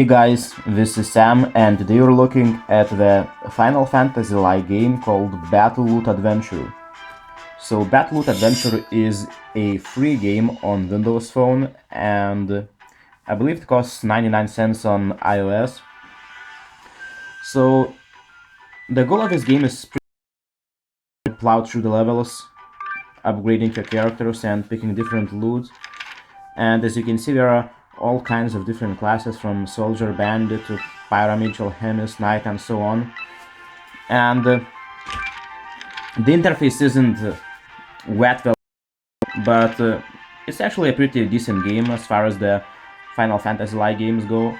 Hey guys, this is Sam, and today we're looking at the Final Fantasy-like game called Battleloot Adventure. So Battleloot Adventure is a free game on Windows Phone, and I believe it costs 99 cents on iOS. So the goal of this game is to plow through the levels, upgrading your characters and picking different loot. And as you can see, there are all kinds of different classes, from soldier, bandit to pyramid, alchemist, knight, and so on. And the interface isn't wet well, but it's actually a pretty decent game as far as the Final Fantasy-like games go.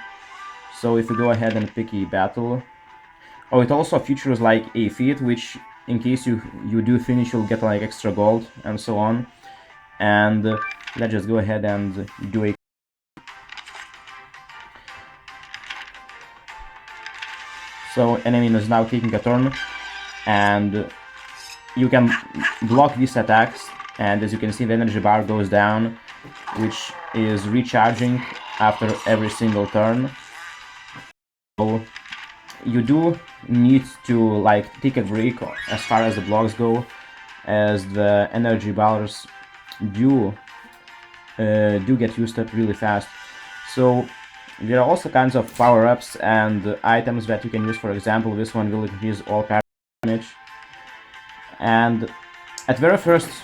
So if you go ahead and pick a battle, oh, it also features like a feat, which in case you do finish, you'll get like extra gold and so on. And let's just go ahead and do a. So enemy is now taking a turn, and you can block these attacks, and as you can see, the energy bar goes down, which is recharging after every single turn. So you do need to like take a break as far as the blocks go, as the energy bars do get used up really fast. So there are also kinds of power-ups and items that you can use. For example, this one will increase all parry damage. And at very first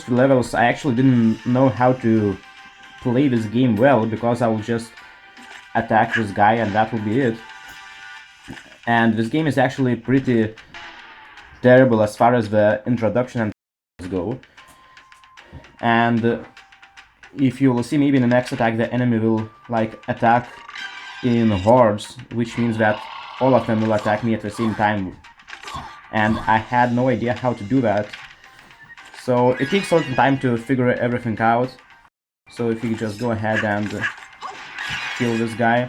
levels, I actually didn't know how to play this game well, because I will just attack this guy and that will be it. And this game is actually pretty terrible as far as the introduction and go. And if you will see, maybe in the next attack the enemy will like attack in hordes, which means that all of them will attack me at the same time, and I had no idea how to do that. So it takes a little time to figure everything out. So if you just go ahead and kill this guy.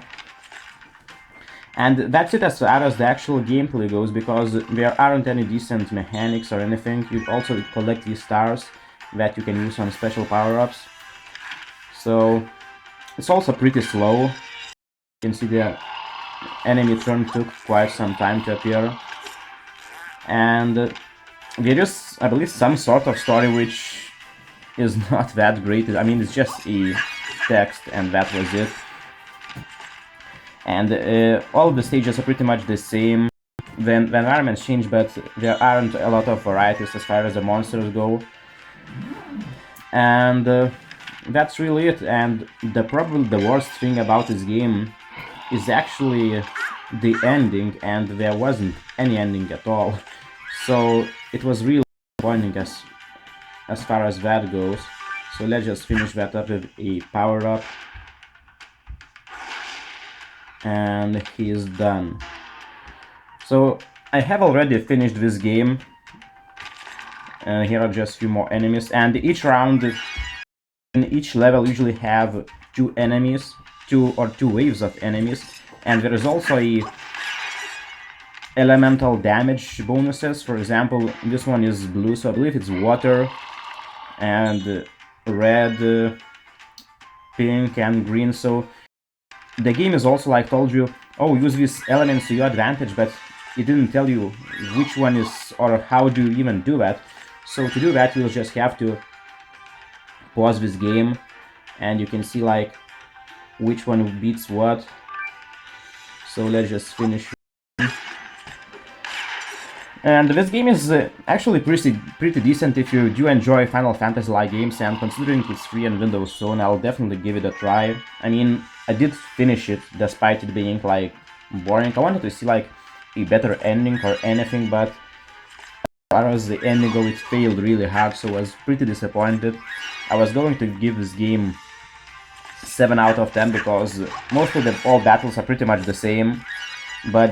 And that's it as far as the actual gameplay goes, because there aren't any decent mechanics or anything. You also collect these stars that you can use on special power-ups. So it's also pretty slow. You can see the enemy turn took quite some time to appear. And there is, I believe, some sort of story which is not that great. I mean, it's just a text and that was it. And all of the stages are pretty much the same. The environments change, but there aren't a lot of varieties as far as the monsters go. And that's really it. And probably the worst thing about this game is actually the ending, and there wasn't any ending at all. So it was really disappointing as far as that goes. So let's just finish that up with a power-up. And he is done. So I have already finished this game. And here are just a few more enemies, and each round in each level usually have two waves of enemies, and there is also a elemental damage bonuses. For example, this one is blue, so I believe it's water, and red, pink, and green. So the game is also like told you, oh, use these elements to your advantage, but it didn't tell you which one is or how do you even do that. So to do that, you'll just have to pause this game, and you can see like which one beats what. So let's just finish. And this game is actually pretty decent if you do enjoy Final Fantasy-like games, and considering it's free on Windows Phone, I'll definitely give it a try. I mean, I did finish it despite it being like boring. I wanted to see like a better ending or anything, but as far as the ending go, it failed really hard, so I was pretty disappointed. I was going to give this game 7 out of 10 because most of all battles are pretty much the same, but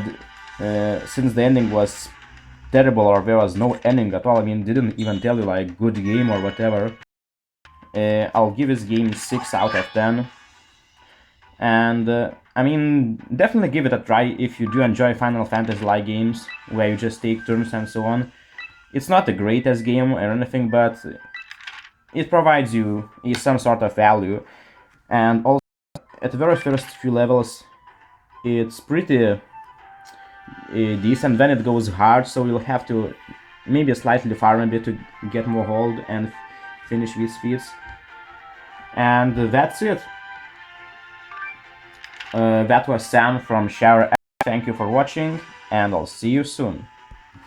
since the ending was terrible, or there was no ending at all, I mean, didn't even tell you like good game or whatever, I'll give this game 6 out of 10. And I mean, definitely give it a try if you do enjoy Final Fantasy-like games where you just take turns and so on. It's not the greatest game or anything, but it provides you some sort of value. And also, at the very first few levels, it's pretty decent. Then it goes hard, so you'll have to maybe slightly farm a bit to get more hold and finish these feats. And that's it. That was Sam from Shower. Thank you for watching, and I'll see you soon.